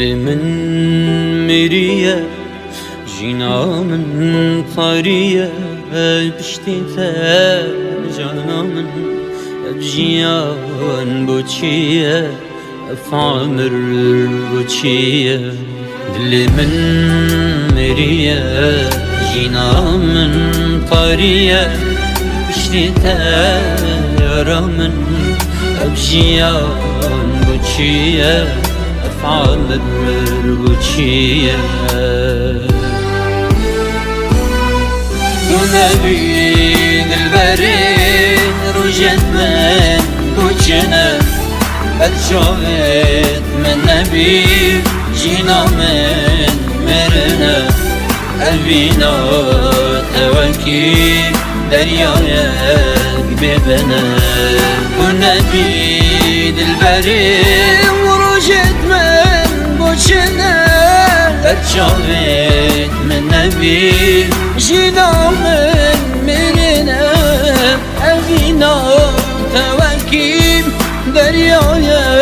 دل من مرية جينا من طرية بشتيتا جانا من بجيان بوتشية فعمر بوتشية دل من مرية جينا من طرية بشتيتا من بجيان بوتشية فعمر بوتشية نبي البرين رجت من بوتشنا الشويت من نبي جينا من مرنا قلبينا توكي دريايا ببنا ونبي البرين رجت من بوتشنا الشويت من نبي جينا من مرنا قلبينا توكي دريايا